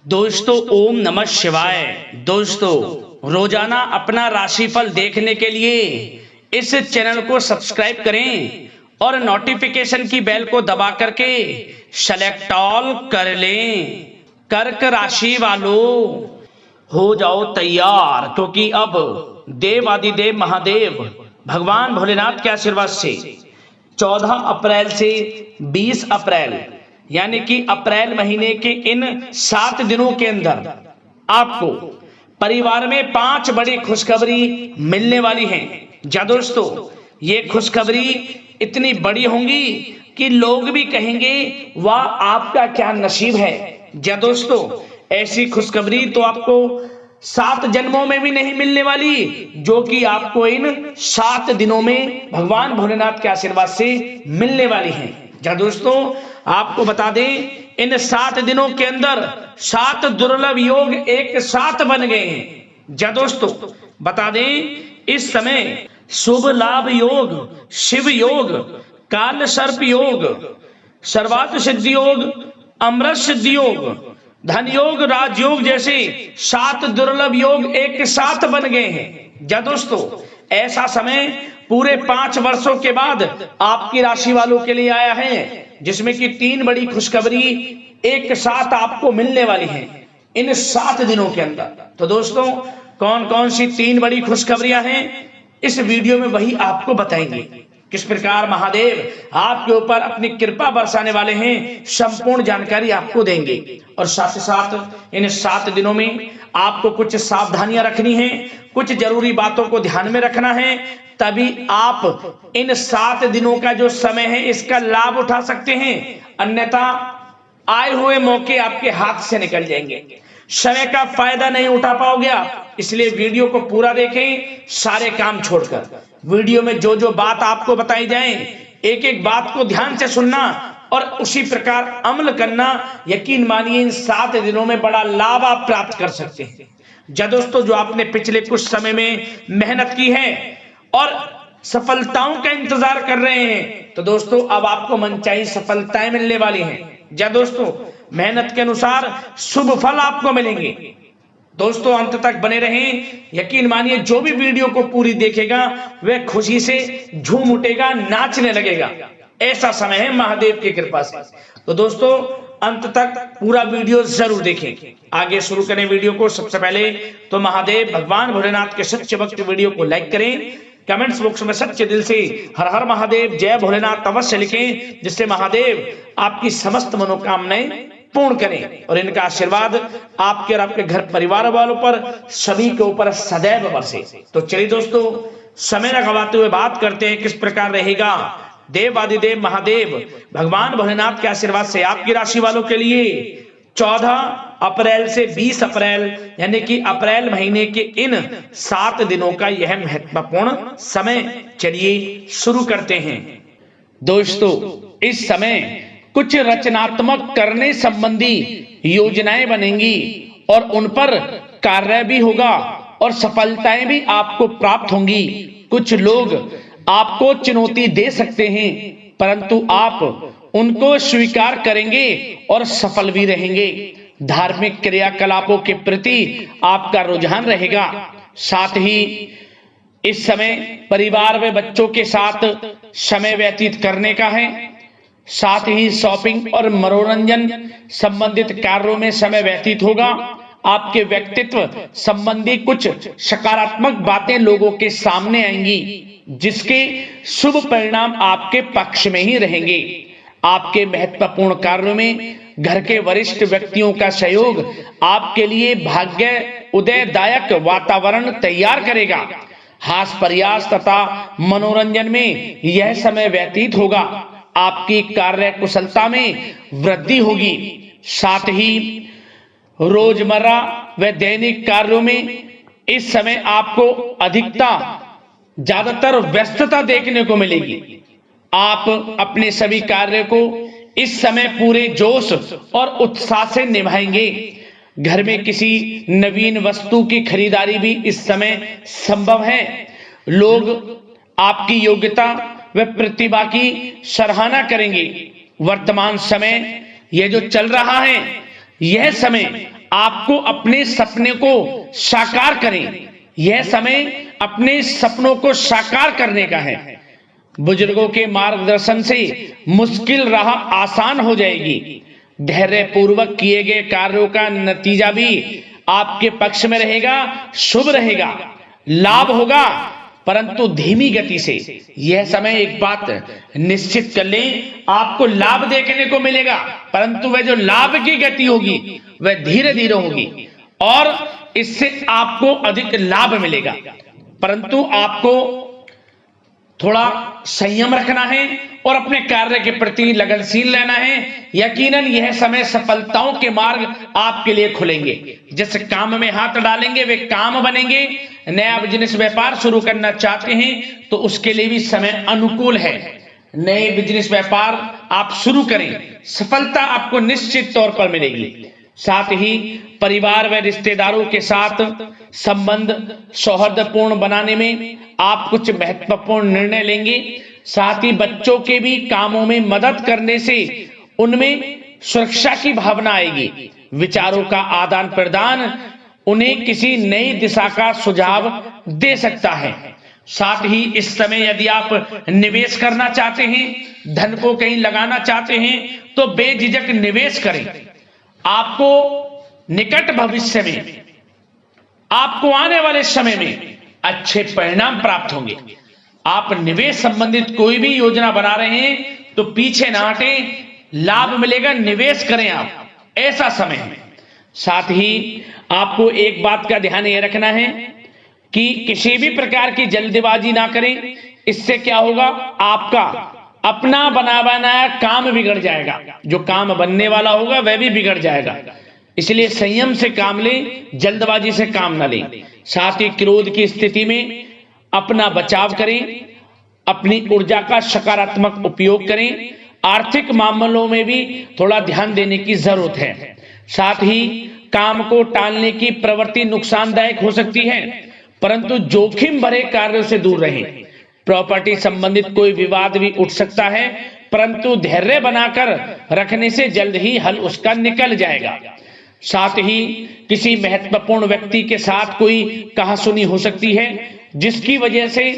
दोस्तों ओम नमः शिवाय। दोस्तों रोजाना अपना राशिफल देखने के लिए इस चैनल को सब्सक्राइब करें और नोटिफिकेशन की बेल को दबा करके सेलेक्ट ऑल कर लें। कर्क राशि वालों हो जाओ तैयार, क्योंकि अब देवादिदेव महादेव भगवान भोलेनाथ के आशीर्वाद से 14 अप्रैल से 20 अप्रैल यानी कि अप्रैल महीने के इन 7 दिनों के अंदर आपको परिवार में 5 बड़ी खुशखबरी मिलने वाली हैं। जा दोस्तों, ये खुशखबरी इतनी बड़ी होंगी कि लोग भी कहेंगे वाह आपका क्या नसीब है। जा दोस्तों, ऐसी खुशखबरी तो आपको 7 जन्मों में भी नहीं मिलने वाली, जो कि आपको इन 7 दिनों में भगवान भोलेनाथ के आशीर्वाद से मिलने वाली हैं। जा दोस्तों, आपको बता दें इन 7 दिनों के अंदर 7 दुर्लभ योग एक साथ बन गए हैं। जा दोस्तों, बता दें इस समय शुभ लाभ योग, शिव योग, काल सर्प योग, सर्वार्थ सिद्धि योग, अमृत सिद्धि योग, धन योग, राजयोग जैसे 7 दुर्लभ योग एक साथ बन गए हैं। जा दोस्तों, ऐसा समय पूरे 5 वर्षों के बाद आपकी राशि वालों के लिए आया है, जिसमें कि 3 बड़ी खुशखबरी एक साथ आपको मिलने वाली हैं इन 7 दिनों के अंदर। तो दोस्तों, कौन कौन सी 3 बड़ी खुशखबरियां हैं इस वीडियो में वही आपको बताएंगे। किस प्रकार महादेव आपके ऊपर अपनी कृपा बरसाने वाले हैं, संपूर्ण जानकारी आपको देंगे। और साथ ही साथ इन 7 दिनों में आपको कुछ सावधानियां रखनी है, कुछ जरूरी बातों को ध्यान में रखना है, तभी आप इन 7 दिनों का जो समय है इसका लाभ उठा सकते हैं। अन्यथा आए हुए मौके आपके हाथ से निकल जाएंगे, समय का फायदा नहीं उठा पाओगे आप। इसलिए वीडियो को पूरा देखें, सारे काम छोड़कर। वीडियो में जो जो बात आपको बताई जाए, एक एक बात को ध्यान से सुनना और उसी प्रकार अमल करना। यकीन मानिए इन 7 दिनों में बड़ा लाभ आप प्राप्त कर सकते हैं। जा दोस्तों, जो आपने पिछले कुछ समय में मेहनत की है और सफलताओं का इंतजार कर रहे हैं, तो दोस्तों अब आपको मनचाही सफलताएं मिलने वाली हैं। जा दोस्तों, मेहनत के अनुसार शुभ फल आपको मिलेंगे। दोस्तों अंत तक बने रहें। यकीन मानिए जो भी वीडियो को पूरी देखेगा वह खुशी से झूम उठेगा, नाचने लगेगा। ऐसा समय है महादेव की कृपा से। तो दोस्तों अंत तक पूरा वीडियो जरूर देखें। आगे शुरू करें वीडियो को। सबसे पहले तो महादेव भगवान भोलेनाथ के सच्चे भक्त वीडियो को लाइक करें, कमेंट्स बॉक्स में सच्चे दिल से हर हर महादेव जय भोलेनाथ अवश्य लिखें, जिससे महादेव आपकी समस्त मनोकामनाएं पूर्ण करें और इनका आशीर्वाद आपके और आपके घर परिवार वालों पर सभी के ऊपर सदैव बरसे। तो चलिए दोस्तों, समय न गवाते हुए बात करते हैं किस प्रकार रहेगा देवादिदेव महादेव भगवान भोलेनाथ के आशीर्वाद से आपकी राशि वालों के लिए 14 अप्रैल से 20 अप्रैल यानी कि अप्रैल महीने के इन 7 दिनों का यह महत्वपूर्ण समय। चलिए शुरू करते हैं। दोस्तों इस समय कुछ रचनात्मक करने संबंधी योजनाएं बनेंगी और उन पर कार्य भी होगा और सफलताएं भी आपको प्राप्त होंगी। कुछ लोग आपको चुनौती दे सकते हैं, परंतु आप उनको स्वीकार करेंगे और सफल भी रहेंगे। धार्मिक क्रियाकलापों के प्रति आपका रुझान रहेगा। साथ ही इस समय परिवार में बच्चों के साथ समय व्यतीत करने का है। साथ ही शॉपिंग और मनोरंजन संबंधित कार्यों में समय व्यतीत होगा। आपके व्यक्तित्व संबंधी कुछ सकारात्मक बातें लोगों के सामने आएंगी, जिसके शुभ परिणाम आपके पक्ष में ही रहेंगे। आपके महत्वपूर्ण कार्यों में घर के वरिष्ठ व्यक्तियों का सहयोग आपके लिए भाग्य उदयदायक वातावरण तैयार करेगा। हास प्रयास तथा मनोरंजन में यह समय व्यतीत होगा। आपकी कार्य कुशलता में वृद्धि होगी। साथ ही रोजमर्रा व दैनिक कार्यों में इस समय आपको ज्यादातर व्यस्तता देखने को मिलेगी। आप अपने सभी कार्य को इस समय पूरे जोश और उत्साह से निभाएंगे। घर में किसी नवीन वस्तु की खरीदारी भी इस समय संभव है। लोग आपकी योग्यता व प्रतिभा की सराहना करेंगे। वर्तमान समय यह जो चल रहा है, यह समय आपको अपने सपने को साकार करें। यह समय अपने सपनों को साकार करने का है। बुजुर्गों के मार्गदर्शन से मुश्किल राह आसान हो जाएगी। धैर्य पूर्वक किए गए कार्यों का नतीजा भी आपके पक्ष में रहेगा, शुभ रहेगा, लाभ होगा, परंतु धीमी गति से। यह समय एक बात निश्चित कर लें, आपको लाभ देखने को मिलेगा, परंतु वह जो लाभ की गति होगी वह धीरे धीरे होगी और इससे आपको अधिक लाभ मिलेगा। परंतु आपको थोड़ा संयम रखना है और अपने कार्य के प्रति लगनशील रहना है। यकीनन यह समय सफलताओं के मार्ग आपके लिए खुलेंगे। जिस काम में हाथ डालेंगे वे काम बनेंगे। नया बिजनेस व्यापार शुरू करना चाहते हैं तो उसके लिए भी समय अनुकूल है। नए बिजनेस व्यापार आप शुरू करें, सफलता आपको निश्चित तौर पर मिलेगी। साथ ही परिवार व रिश्तेदारों के साथ संबंध सौहार्दपूर्ण बनाने में आप कुछ महत्वपूर्ण निर्णय लेंगे। साथ ही बच्चों के भी कामों में मदद करने से उनमें सुरक्षा की भावना आएगी। विचारों का आदान प्रदान उन्हें किसी नई दिशा का सुझाव दे सकता है। साथ ही इस समय यदि आप निवेश करना चाहते हैं, धन को कहीं लगाना चाहते हैं तो बेझिझक निवेश करें। आपको निकट भविष्य में, आपको आने वाले समय में अच्छे परिणाम प्राप्त होंगे। आप निवेश संबंधित कोई भी योजना बना रहे हैं तो पीछे ना हटें, लाभ मिलेगा, निवेश करें आप, ऐसा समय है। साथ ही आपको एक बात का ध्यान यह रखना है कि किसी भी प्रकार की जल्दबाजी ना करें। इससे क्या होगा, आपका अपना बना बनाया काम बिगड़ जाएगा, जो काम बनने वाला होगा वह भी बिगड़ जाएगा। इसलिए संयम से काम लें, जल्दबाजी से काम ना लें। साथ ही क्रोध की स्थिति में अपना बचाव करें, अपनी ऊर्जा का सकारात्मक उपयोग करें। आर्थिक मामलों में भी थोड़ा ध्यान देने की जरूरत है। साथ ही काम को टालने की प्रवृत्ति नुकसानदायक हो सकती है, परंतु जोखिम भरे कार्यों से दूर रहें। प्रॉपर्टी संबंधित कोई विवाद भी उठ सकता है, परंतु धैर्य बनाकर रखने से जल्द ही हल उसका निकल जाएगा। साथ ही किसी महत्वपूर्ण व्यक्ति के साथ कोई कहासुनी हो सकती है, जिसकी वजह से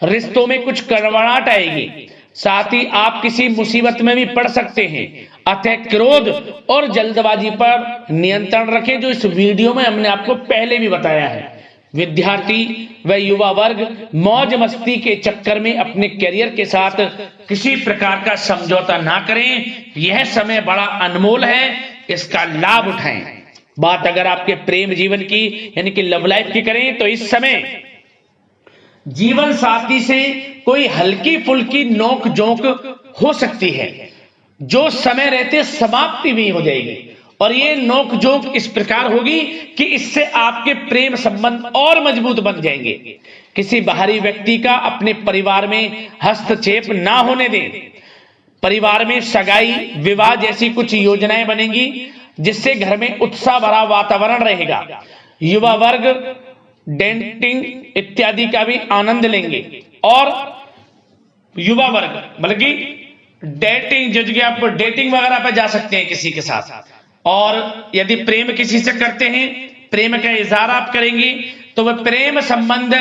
रिश्तों में कुछ कड़वाहट आएगी। साथ ही आप किसी मुसीबत में भी पड़ सकते हैं। अतः क्रोध और जल्दबाजी पर नियंत्रण रखें, जो इस वीडियो में हमने आपको पहले भी बताया है। विद्यार्थी व युवा वर्ग मौज मस्ती के चक्कर में अपने करियर के साथ किसी प्रकार का समझौता ना करें। यह समय बड़ा अनमोल है, इसका लाभ उठाएं। बात अगर आपके प्रेम जीवन की यानी कि लव लाइफ की करें तो इस समय जीवन साथी से कोई हल्की फुल्की नोक झोंक हो सकती है, जो समय रहते समाप्ति भी हो जाएगी। और ये नोक झोंक इस प्रकार होगी कि इससे आपके प्रेम संबंध और मजबूत बन जाएंगे। किसी बाहरी व्यक्ति का अपने परिवार में हस्तक्षेप ना होने दें। परिवार में सगाई, विवाह जैसी कुछ योजनाएं बनेंगी, जिससे घर में उत्साह भरा वातावरण रहेगा। युवा वर्ग डेटिंग इत्यादि का भी आनंद लेंगे। और युवा वर्ग मतलब कि डेटिंग, जो आप डेटिंग वगैरह पर जा सकते हैं किसी के साथ। और यदि प्रेम किसी से करते हैं, प्रेम का इजहार आप करेंगे तो वह प्रेम संबंध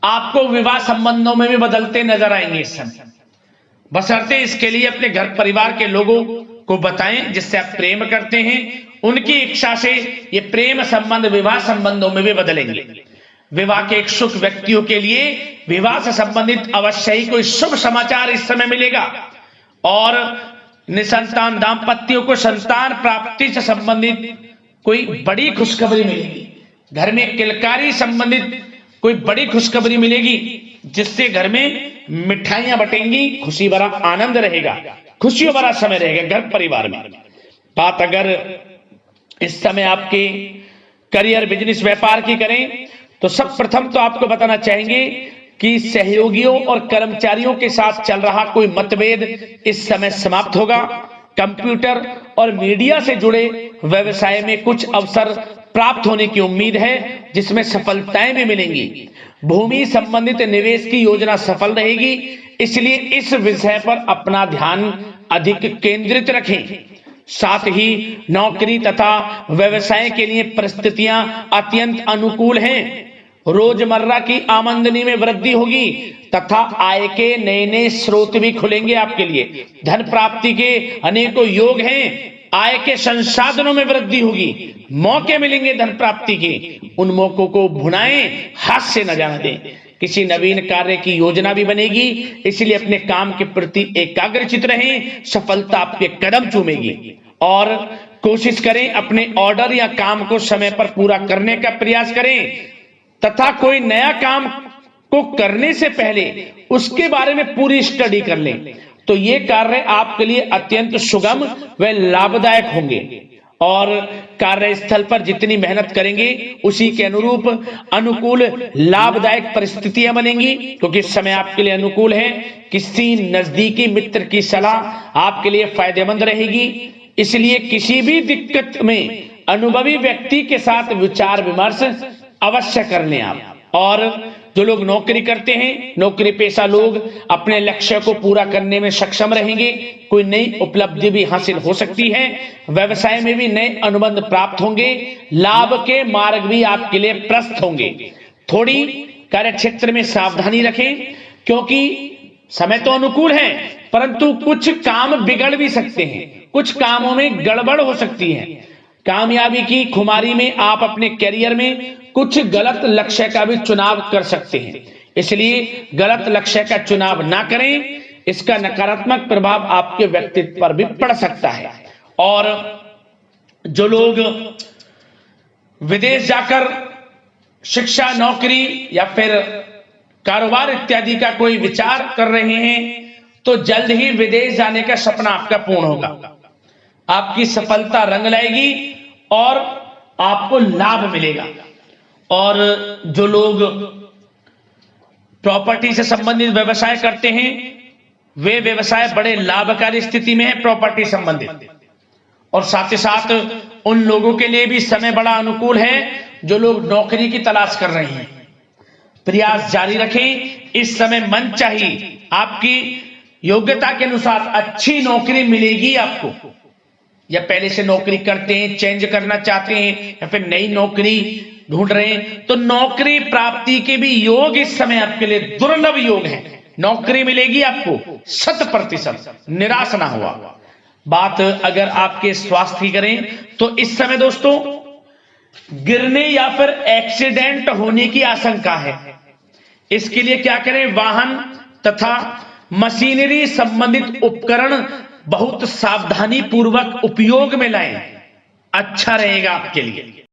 आपको विवाह संबंधों में भी बदलते नजर आएंगे इस समय। बशर्ते इसके लिए अपने घर परिवार के लोगों को बताएं जिससे आप प्रेम करते हैं। उनकी इच्छा से ये प्रेम संबंध विवाह संबंधों में भी बदलेंगे। विवाह के इच्छुक व्यक्तियों के लिए विवाह से संबंधित अवश्य ही कोई शुभ समाचार इस समय मिलेगा। और निसंतान दाम्पत्यों को संतान प्राप्ति से संबंधित कोई बड़ी खुशखबरी मिलेगी। घर में किलकारी संबंधित कोई बड़ी खुशखबरी मिलेगी, जिससे घर में मिठाइयां बटेंगी, खुशी भरा आनंद रहेगा, खुशियों भरा समय रहेगा घर परिवार में। बात अगर इस समय आपके करियर, बिजनेस, व्यापार की करें तो सब प्रथम तो आपको बताना चाहेंगे कि सहयोगियों और कर्मचारियों के साथ चल रहा कोई मतभेद इस समय समाप्त होगा। कंप्यूटर और मीडिया से जुड़े व्यवसाय में कुछ अवसर प्राप्त होने की उम्मीद है, जिसमें सफलताएं भी मिलेंगी। भूमि संबंधित निवेश की योजना सफल रहेगी, इसलिए इस विषय पर अपना ध्यान अधिक केंद्रित रखें। साथ ही नौकरी तथा व्यवसाय के लिए परिस्थितियां अत्यंत अनुकूल हैं। रोजमर्रा की आमदनी में वृद्धि होगी तथा आय के नए नए स्रोत भी खुलेंगे आपके लिए। धन प्राप्ति के अनेकों योग हैं। आय के संसाधनों में वृद्धि होगी, मौके मिलेंगे धन प्राप्ति के। उन मौकों को भुनाएं, हाथ से न जाने दें। किसी नवीन कार्य की योजना भी बनेगी, इसलिए अपने काम के प्रति एकाग्रचित रहें, सफलता आपके कदम चूमेगी। और कोशिश करें अपने ऑर्डर या काम को समय पर पूरा करने का प्रयास करें तथा कोई नया काम को करने से पहले उसके बारे में पूरी स्टडी कर लें, तो ये कार्य आपके लिए अत्यंत सुगम व लाभदायक होंगे। और कार्यस्थल पर जितनी मेहनत करेंगे उसी के अनुरूप अनुकूल लाभदायक परिस्थितियां बनेंगी, क्योंकि समय आपके लिए अनुकूल है। किसी नजदीकी मित्र की सलाह आपके लिए फायदेमंद रहेगी, इसलिए किसी भी दिक्कत में अनुभवी व्यक्ति के साथ विचार विमर्श अवश्य कर लें आप। और जो लोग नौकरी करते हैं, नौकरी पेशा लोग अपने लक्ष्य को पूरा करने में सक्षम रहेंगे। कोई नई उपलब्धि भी हासिल हो सकती है। व्यवसाय में भी नए अनुबंध प्राप्त होंगे। लाभ के मार्ग भी आपके लिए प्रशस्त होंगे। थोड़ी कार्य क्षेत्र में सावधानी रखें, क्योंकि समय तो अनुकूल है परंतु कुछ काम बिगड़ भी सकते हैं, कुछ कामों में गड़बड़ हो सकती है। कामयाबी की खुमारी में आप अपने करियर में कुछ गलत लक्ष्य का भी चुनाव कर सकते हैं, इसलिए गलत लक्ष्य का चुनाव ना करें। इसका नकारात्मक प्रभाव आपके व्यक्तित्व पर भी पड़ सकता है। और जो लोग विदेश जाकर शिक्षा, नौकरी या फिर कारोबार इत्यादि का कोई विचार कर रहे हैं, तो जल्द ही विदेश जाने का सपना आपका पूर्ण होगा। आपकी सफलता रंग लाएगी और आपको लाभ मिलेगा। और जो लोग प्रॉपर्टी से संबंधित व्यवसाय करते हैं, वे व्यवसाय बड़े लाभकारी स्थिति में है प्रॉपर्टी संबंधित। और साथ ही साथ उन लोगों के लिए भी समय बड़ा अनुकूल है जो लोग नौकरी की तलाश कर रहे हैं। प्रयास जारी रखें। इस समय मन चाहिए आपकी योग्यता के अनुसार अच्छी नौकरी मिलेगी आपको। या पहले से नौकरी करते हैं, चेंज करना चाहते हैं, या फिर नई नौकरी ढूंढ रहे हैं, तो नौकरी प्राप्ति के भी योग इस समय आपके लिए दुर्लभ योग है। नौकरी मिलेगी आपको 100%, निराश ना हुआ। बात अगर आपके स्वास्थ्य की करें तो इस समय दोस्तों गिरने या फिर एक्सीडेंट होने की आशंका है। इसके लिए क्या करें? वाहन तथा मशीनरी संबंधित उपकरण बहुत सावधानी पूर्वक उपयोग में लाएं, अच्छा रहेगा आपके लिए।